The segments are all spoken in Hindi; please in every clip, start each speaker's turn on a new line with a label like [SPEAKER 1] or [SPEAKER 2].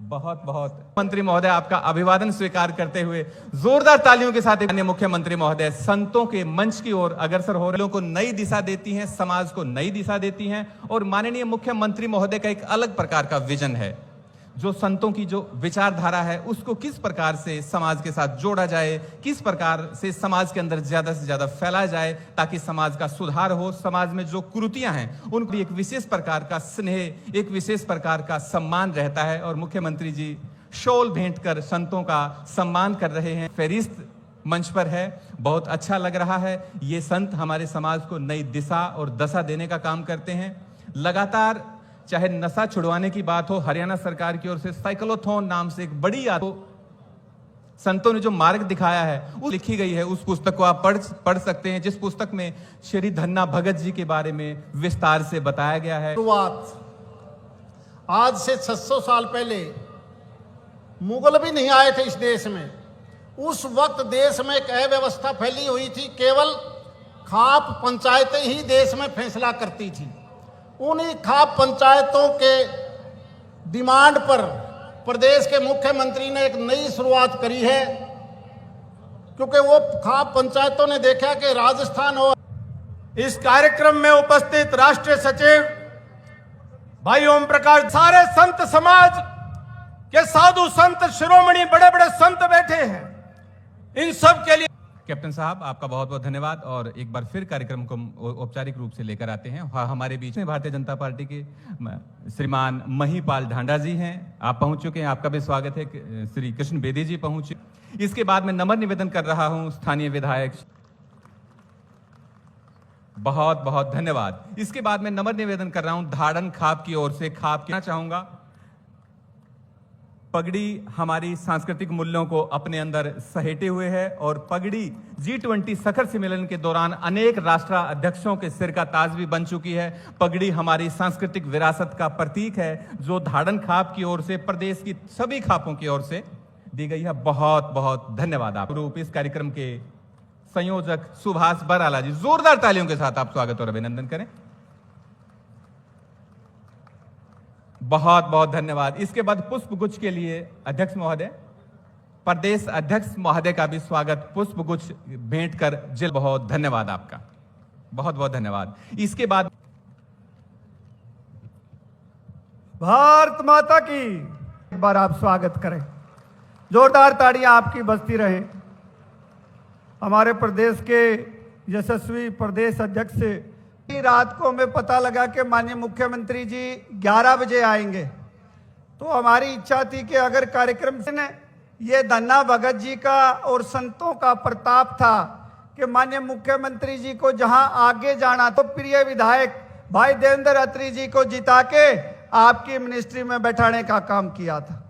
[SPEAKER 1] बहुत बहुत मंत्री महोदय आपका अभिवादन स्वीकार करते हुए जोरदार तालियों के साथ माननीय मुख्यमंत्री महोदय संतों के मंच की ओर अग्रसर हो रहे को नई दिशा देती हैं, समाज को नई दिशा देती हैं। और माननीय मुख्यमंत्री महोदय का एक अलग प्रकार का विजन है, जो संतों की जो विचारधारा है उसको किस प्रकार से समाज के साथ जोड़ा जाए, किस प्रकार से समाज के अंदर ज्यादा से ज्यादा फैलाया जाए ताकि समाज का सुधार हो, समाज में जो कुरीतियां हैं उनको एक विशेष प्रकार का स्नेह, एक विशेष प्रकार का सम्मान रहता है। और मुख्यमंत्री जी शॉल भेंट कर संतों का सम्मान कर रहे हैं। फेरिस्त मंच पर है, बहुत अच्छा लग रहा है। ये संत हमारे समाज को नई दिशा और दशा देने का काम करते हैं। लगातार चाहे नशा छुड़वाने की बात हो, हरियाणा सरकार की ओर से साइक्लोथॉन नाम से एक बड़ी याद संतों ने जो मार्ग दिखाया है वो लिखी गई है। उस पुस्तक को आप पढ़ सकते हैं, जिस पुस्तक में श्री धन्ना भगत जी के बारे में विस्तार से बताया गया है।
[SPEAKER 2] शुरुआत आज से 600 साल पहले मुगल भी नहीं आए थे इस देश में। उस वक्त देश में एक अव्यवस्था फैली हुई थी, केवल खाप पंचायतें ही देश में फैसला करती थी। उन्हीं खाप पंचायतों के डिमांड पर प्रदेश के मुख्यमंत्री ने एक नई शुरुआत करी है, क्योंकि वो खाप पंचायतों ने देखा कि राजस्थान और
[SPEAKER 3] इस कार्यक्रम में उपस्थित राष्ट्रीय सचिव भाई ओम प्रकाश, सारे संत समाज के साधु संत शिरोमणि बड़े बड़े संत बैठे हैं, इन सब के लिए
[SPEAKER 1] कैप्टन साहब आपका बहुत बहुत धन्यवाद। और एक बार फिर कार्यक्रम को औपचारिक रूप से लेकर आते हैं। हमारे बीच में भारतीय जनता पार्टी के श्रीमान महिपाल ढांडा जी हैं, आप पहुंच चुके हैं, आपका भी स्वागत है। श्री कृष्ण बेदी जी पहुंचे। इसके बाद मैं नम्र निवेदन कर रहा हूं स्थानीय विधायक, बहुत बहुत धन्यवाद। इसके बाद मैं नम्र निवेदन कर रहा हूं धाड़न खाप की ओर से, खाप कहना चाहूंगा। पगड़ी हमारी सांस्कृतिक मूल्यों को अपने अंदर सहेटे हुए है और पगड़ी G20 शिखर सम्मेलन के दौरान अनेक राष्ट्राध्यक्षों के सिर का ताज भी बन चुकी है। पगड़ी हमारी सांस्कृतिक विरासत का प्रतीक है, जो धाड़न खाप की ओर से, प्रदेश की सभी खापों की ओर से दी गई है। बहुत बहुत धन्यवाद। आप रूप इस कार्यक्रम के संयोजक सुभाष बराला जी, जोरदार तालियों के साथ आप स्वागत और अभिनंदन करें। बहुत बहुत धन्यवाद। इसके बाद पुष्प गुच्छ के लिए अध्यक्ष महोदय, प्रदेश अध्यक्ष महोदय का भी स्वागत पुष्प गुच्छ भेंट कर जिल, बहुत धन्यवाद आपका, बहुत बहुत धन्यवाद। इसके बाद
[SPEAKER 3] भारत माता की एक बार आप स्वागत करें, जोरदार ताड़ियां आपकी बजती रहे। हमारे प्रदेश के यशस्वी प्रदेश अध्यक्ष से रात को हमें पता लगा कि माननीय मुख्यमंत्री जी 11 बजे आएंगे, तो हमारी इच्छा थी कि अगर कार्यक्रम से ये धन्ना भगत जी का और संतों का प्रताप था कि माननीय मुख्यमंत्री जी को जहां आगे जाना, तो प्रिय विधायक भाई देवेंद्र अत्री जी को जिता के आपकी मिनिस्ट्री में बैठाने का काम किया था।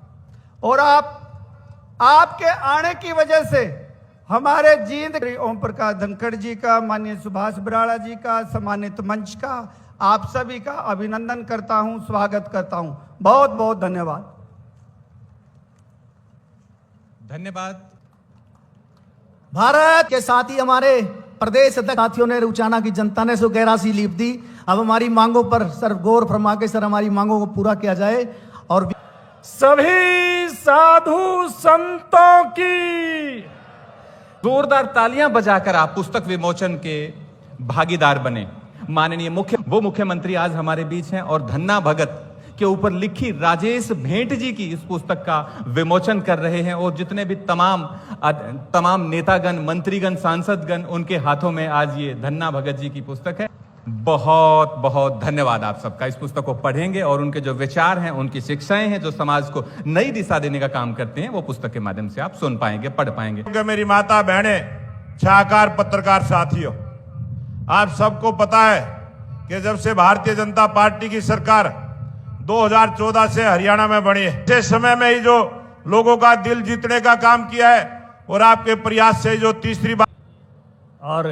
[SPEAKER 3] और आपके आने की वजह से हमारे जींद ओम प्रकाश धनखड़ जी का, माननीय सुभाष बराला जी का, सम्मानित मंच का, आप सभी का अभिनंदन करता हूं, स्वागत करता हूं। बहुत बहुत धन्यवाद।
[SPEAKER 1] धन्यवाद।
[SPEAKER 4] भारत के साथ ही हमारे प्रदेश अध्यक्ष साथियों ने, रुचाना की जनता ने सो गहरा सी लीप दी। अब हमारी मांगों पर सर गौर फरमा के सर हमारी मांगों को पूरा किया जाए। और
[SPEAKER 3] सभी साधु संतों की
[SPEAKER 1] जोरदार तालियां बजाकर आप पुस्तक विमोचन के भागीदार बने। माननीय मुख्यमंत्री आज हमारे बीच हैं और धन्ना भगत के ऊपर लिखी राजेश भेंट जी की इस पुस्तक का विमोचन कर रहे हैं। और जितने भी तमाम नेतागण, मंत्रीगण, सांसदगण, उनके हाथों में आज ये धन्ना भगत जी की पुस्तक है। बहुत बहुत धन्यवाद आप सबका। इस पुस्तक को पढ़ेंगे और उनके जो विचार हैं, उनकी शिक्षाएं हैं, जो समाज को नई दिशा देने का काम करते हैं, वो पुस्तक के माध्यम से आप सुन पाएंगे, पढ़ पाएंगे।
[SPEAKER 5] मेरी माता बहने, छायाकार पत्रकार साथियों, आप सबको पता है कि जब से भारतीय जनता पार्टी की सरकार 2014 से हरियाणा में बनी है, इस समय में ही जो लोगों का दिल जीतने का काम किया है और आपके प्रयास से जो तीसरी बार
[SPEAKER 6] और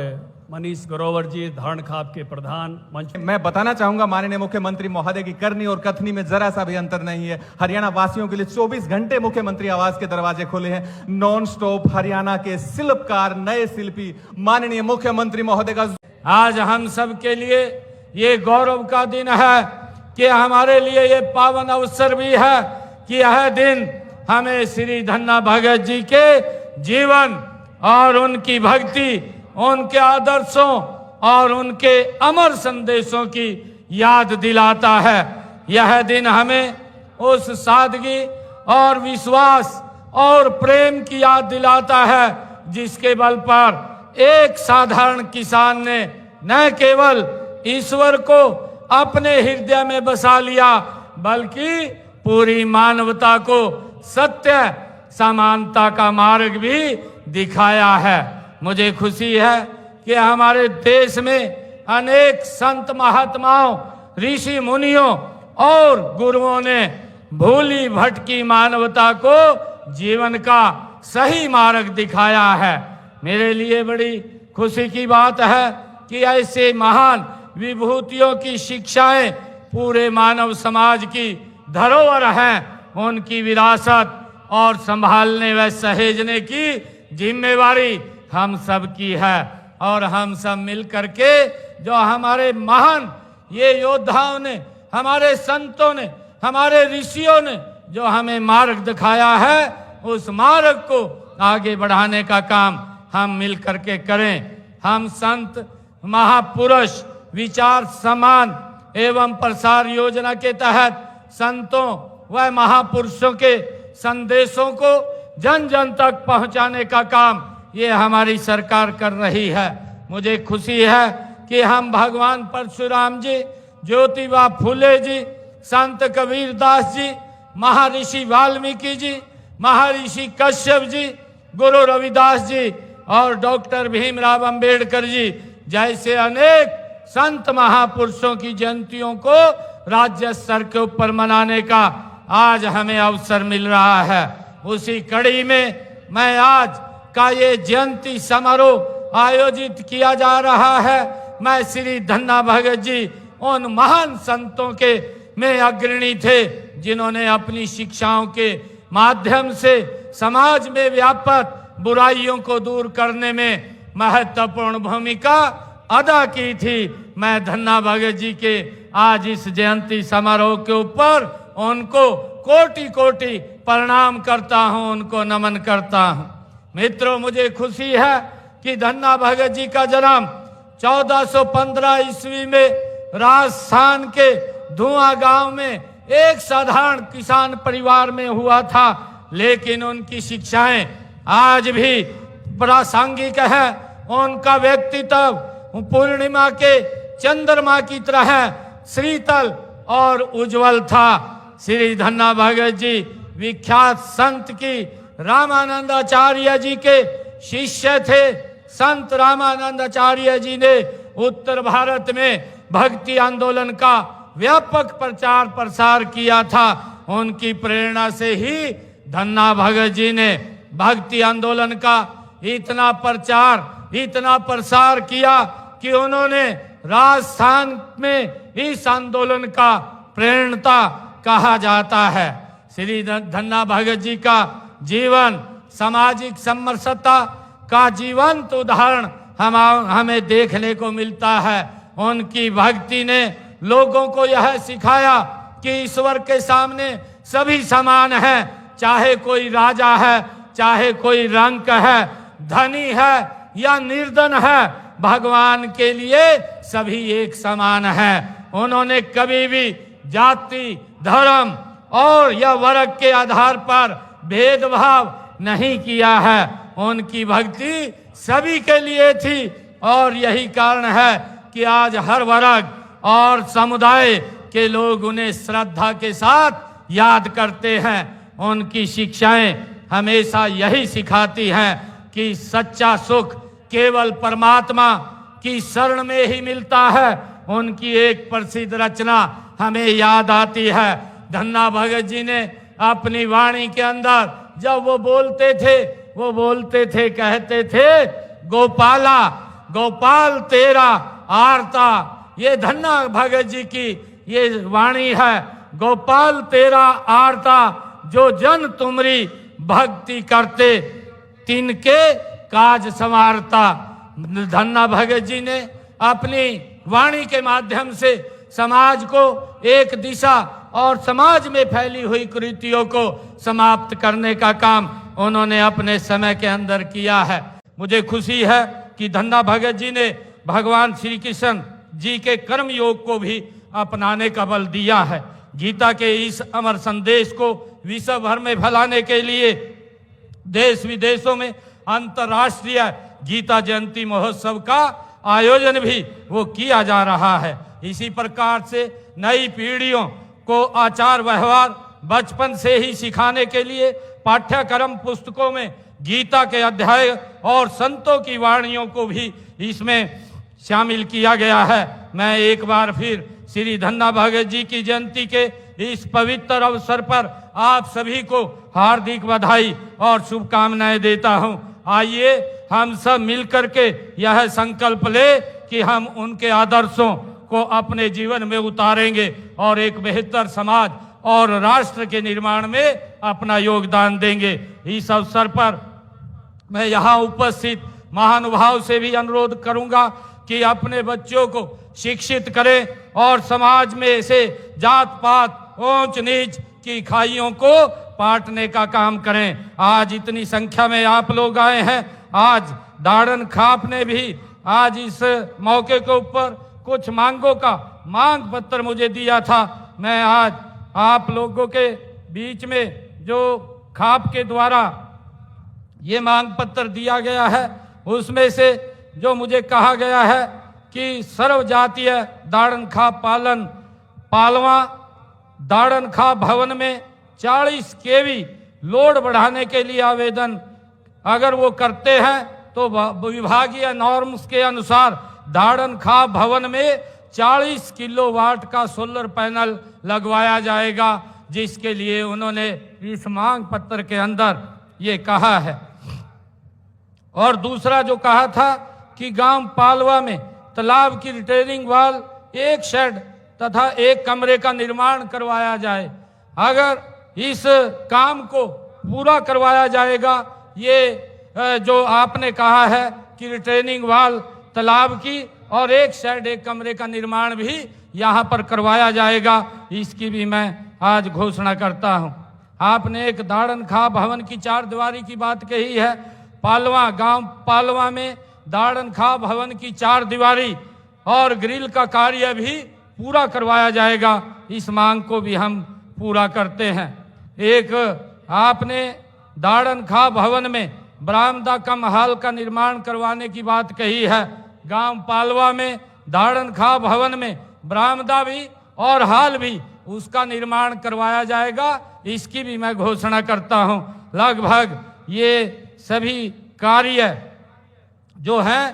[SPEAKER 6] मनीष ग्रोवर जी धारण खाप के प्रधान मंच।
[SPEAKER 1] मैं बताना चाहूंगा माननीय मुख्यमंत्री महोदय की करनी और कथनी में जरा सा भी अंतर नहीं है। हरियाणा वासियों के लिए 24 घंटे मुख्यमंत्री आवास के दरवाजे खुले हैं। नॉन स्टॉप हरियाणा के शिल्पकार, नए शिल्पी माननीय मुख्यमंत्री महोदय का
[SPEAKER 6] आज हम सब के लिए ये गौरव का दिन है कि हमारे लिए ये पावन अवसर भी है
[SPEAKER 7] कि यह दिन हमें श्री धन्ना भगत जी के जीवन और उनकी भक्ति, उनके आदर्शों और उनके अमर संदेशों की याद दिलाता है। यह दिन हमें उस सादगी और विश्वास और प्रेम की याद दिलाता है जिसके बल पर एक साधारण किसान ने न केवल ईश्वर को अपने हृदय में बसा लिया बल्कि पूरी मानवता को सत्य समानता का मार्ग भी दिखाया है। मुझे खुशी है कि हमारे देश में अनेक संत महात्माओं, ऋषि मुनियों और गुरुओं ने भूली भटकी मानवता को जीवन का सही मार्ग दिखाया है। मेरे लिए बड़ी खुशी की बात है कि ऐसे महान विभूतियों की शिक्षाएं पूरे मानव समाज की धरोहर हैं। उनकी विरासत और संभालने व सहेजने की जिम्मेवारी हम सब की है और हम सब मिल करके जो हमारे महान ये योद्धाओं ने, हमारे संतों ने, हमारे ऋषियों ने जो हमें मार्ग दिखाया है, उस मार्ग को आगे बढ़ाने का काम हम मिल करके करें। हम संत महापुरुष विचार समान एवं प्रसार योजना के तहत संतों व महापुरुषों के संदेशों को जन जन तक पहुंचाने का काम ये हमारी सरकार कर रही है। मुझे खुशी है कि हम भगवान परशुराम जी, ज्योतिबा फूले जी, संत कबीरदास जी, महर्षि वाल्मीकि जी, महर्षि कश्यप जी, गुरु रविदास जी और डॉक्टर भीमराव अंबेडकर जी जैसे अनेक संत महापुरुषों की जयंतियों को राज्य स्तर के ऊपर मनाने का आज हमें अवसर मिल रहा है। उसी कड़ी में मैं आज का ये जयंती समारोह आयोजित किया जा रहा है। मैं श्री धन्ना भगत जी उन महान संतों के में अग्रणी थे जिन्होंने अपनी शिक्षाओं के माध्यम से समाज में व्याप्त बुराइयों को दूर करने में महत्वपूर्ण भूमिका अदा की थी। मैं धन्ना भगत जी के आज इस जयंती समारोह के ऊपर उनको कोटि कोटि प्रणाम करता हूं, उनको नमन करता हूं। मित्रों, मुझे खुशी है कि धन्ना भगत जी का जन्म 1415 ईस्वी में राजस्थान के धुआं गांव में एक साधारण किसान परिवार में हुआ था, लेकिन उनकी शिक्षाएं आज भी प्रासंगिक है। उनका व्यक्तित्व पूर्णिमा के चंद्रमा की तरह शीतल और उज्जवल था। श्री धन्ना भगत जी विख्यात संत की रामानंदाचार्य जी के शिष्य थे। संत रामानंदाचार्य जी ने उत्तर भारत में भक्ति आंदोलन का व्यापक प्रचार प्रसार किया था। उनकी प्रेरणा से ही धन्ना भगत जी ने भक्ति आंदोलन का इतना प्रचार, इतना प्रसार किया कि उन्होंने राजस्थान में इस आंदोलन का प्रेरणता कहा जाता है। श्री धन्ना भगत जी का जीवन सामाजिक समरसता का जीवंत उदाहरण हमें देखने को मिलता है। उनकी भक्ति ने लोगों को यह सिखाया कि ईश्वर के सामने सभी समान हैं, चाहे कोई राजा है, चाहे कोई रंक है, धनी है या निर्धन है, भगवान के लिए सभी एक समान है। उन्होंने कभी भी जाति, धर्म और या वर्ग के आधार पर भेदभाव नहीं किया है। उनकी भक्ति सभी के लिए थी और यही कारण है कि आज हर वर्ग और समुदाय के लोग उन्हें श्रद्धा के साथ याद करते हैं। उनकी शिक्षाएं हमेशा यही सिखाती हैं कि सच्चा सुख केवल परमात्मा की शरण में ही मिलता है। उनकी एक प्रसिद्ध रचना हमें याद आती है। धन्ना भगत जी ने अपनी वाणी के अंदर जब वो बोलते थे कहते थे, गोपाला गोपाल तेरा आरता। ये धन्ना भगत जी की ये वाणी है, गोपाल तेरा आरता, जो जन तुमरी भक्ति करते तिनके काज संवारता। धन्ना भगत जी ने अपनी वाणी के माध्यम से समाज को एक दिशा और समाज में फैली हुई कुरीतियों को समाप्त करने का काम उन्होंने अपने समय के अंदर किया है। मुझे खुशी है कि धन्ना भगत जी ने भगवान श्री कृष्ण जी के कर्म योग को भी अपनाने का बल दिया है। गीता के इस अमर संदेश को विश्व भर में फैलाने के लिए देश विदेशों में अंतर्राष्ट्रीय गीता जयंती महोत्सव का आयोजन भी वो किया जा रहा है। इसी प्रकार से नई पीढ़ियों को आचार व्यवहार बचपन से ही सिखाने के लिए पाठ्यक्रम पुस्तकों में गीता के अध्याय और संतों की वाणियों को भी इसमें शामिल किया गया है। मैं एक बार फिर श्री धन्ना भगत जी की जयंती के इस पवित्र अवसर पर आप सभी को हार्दिक बधाई और शुभकामनाएं देता हूं। आइए हम सब मिलकर के यह संकल्प ले कि हम उनके आदर्शों को अपने जीवन में उतारेंगे और एक बेहतर समाज और राष्ट्र के निर्माण में अपना योगदान देंगे। इस अवसर पर मैं यहाँ उपस्थित महानुभाव से भी अनुरोध करूंगा कि अपने बच्चों को शिक्षित करें और समाज में से जात पात ऊंच नीच की खाइयों को पाटने का काम करें। आज इतनी संख्या में आप लोग आए हैं। आज दाड़न खाप ने भी आज इस मौके के ऊपर कुछ मांगों का मांग पत्र मुझे दिया था। मैं आज आप लोगों के बीच में जो खाप के द्वारा ये मांग पत्र दिया गया है उसमें से जो मुझे कहा गया है कि सर्व जातीय दाड़न खाप पालवा दाड़न खाप भवन में 40 केवी लोड बढ़ाने के लिए आवेदन अगर वो करते हैं तो विभागीय नॉर्म्स के अनुसार दाड़न खाप भवन में 40 किलोवाट का सोलर पैनल लगवाया जाएगा, जिसके लिए उन्होंने इस मांग पत्र के अंदर ये कहा है। और दूसरा जो कहा था कि गांव पालवा में तालाब की रिटेनिंग वाल, एक शेड तथा एक कमरे का निर्माण करवाया जाए। अगर इस काम को पूरा करवाया जाएगा, ये जो आपने कहा है कि रिटेनिंग वाल तालाब की और एक शेड एक कमरे का निर्माण भी यहाँ पर करवाया जाएगा, इसकी भी मैं आज घोषणा करता हूँ। आपने एक दाड़न खाप भवन की 4 दीवारी की बात कही है। पालवा गांव पालवा में दाड़न खाप भवन की 4 दीवारी और ग्रिल का कार्य भी पूरा करवाया जाएगा। इस मांग को भी हम पूरा करते हैं। एक आपने दाड़न खाप भवन में बरामदा कम हाल का निर्माण करवाने की बात कही है। गांव पालवा में दाड़न खाप भवन में बरामदा भी और हाल भी उसका निर्माण करवाया जाएगा, इसकी भी मैं घोषणा करता हूं। लगभग ये सभी कार्य जो हैं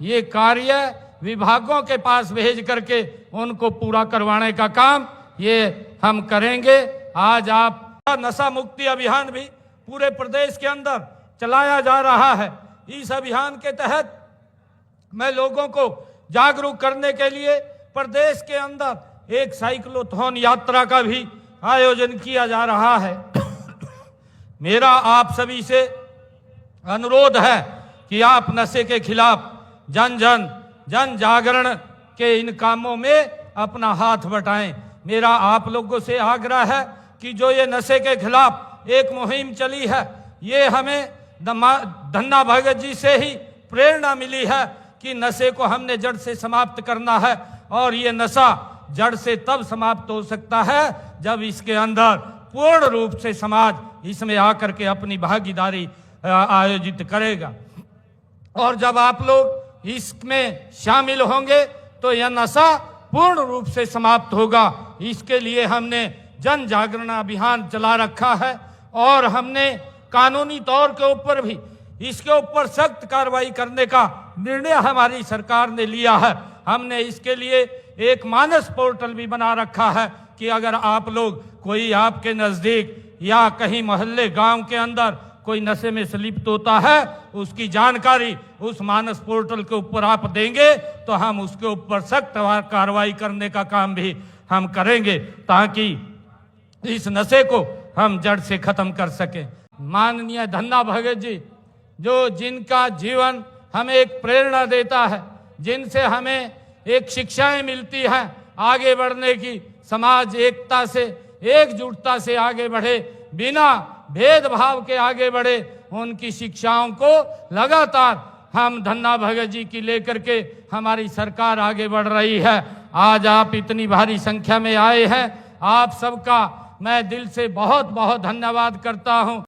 [SPEAKER 7] ये कार्य विभागों के पास भेज करके उनको पूरा करवाने का काम ये हम करेंगे। आज आप नशा मुक्ति अभियान भी पूरे प्रदेश के अंदर चलाया जा रहा है। इस अभियान के तहत मैं लोगों को जागरूक करने के लिए प्रदेश के अंदर एक साइक्लोथॉन यात्रा का भी आयोजन किया जा रहा है। मेरा आप सभी से अनुरोध है कि आप नशे के खिलाफ जन जागरण के इन कामों में अपना हाथ बटाएं। मेरा आप लोगों से आग्रह है कि जो ये नशे के खिलाफ एक मुहिम चली है, ये हमें धन्ना भगत जी से ही प्रेरणा मिली है कि नशे को हमने जड़ से समाप्त करना है। और ये नशा जड़ से तब समाप्त हो सकता है जब इसके अंदर पूर्ण रूप से समाज इसमें आकर के अपनी भागीदारी आयोजित करेगा। और जब आप लोग इसमें शामिल होंगे तो यह नशा पूर्ण रूप से समाप्त होगा। इसके लिए हमने जन जागरण अभियान चला रखा है और हमने कानूनी तौर के ऊपर भी इसके ऊपर सख्त कार्रवाई करने का निर्णय हमारी सरकार ने लिया है। हमने इसके लिए एक मानस पोर्टल भी बना रखा है कि अगर आप लोग कोई आपके नजदीक या कहीं मोहल्ले गांव के अंदर कोई नशे में लिप्त होता है, उसकी जानकारी उस मानस पोर्टल के ऊपर आप देंगे तो हम उसके ऊपर सख्त कार्रवाई करने का काम भी हम करेंगे, ताकि इस नशे को हम जड़ से खत्म कर सकें। माननीय धन्ना भगत जी जिनका जीवन हमें एक प्रेरणा देता है, जिनसे हमें एक शिक्षाएं मिलती हैं आगे बढ़ने की, समाज एकता से एकजुटता से आगे बढ़े, बिना भेदभाव के आगे बढ़े। उनकी शिक्षाओं को लगातार हम धन्ना भगत जी की लेकर के हमारी सरकार आगे बढ़ रही है। आज आप इतनी भारी संख्या में आए हैं, आप सबका मैं दिल से बहुत बहुत धन्यवाद करता हूं।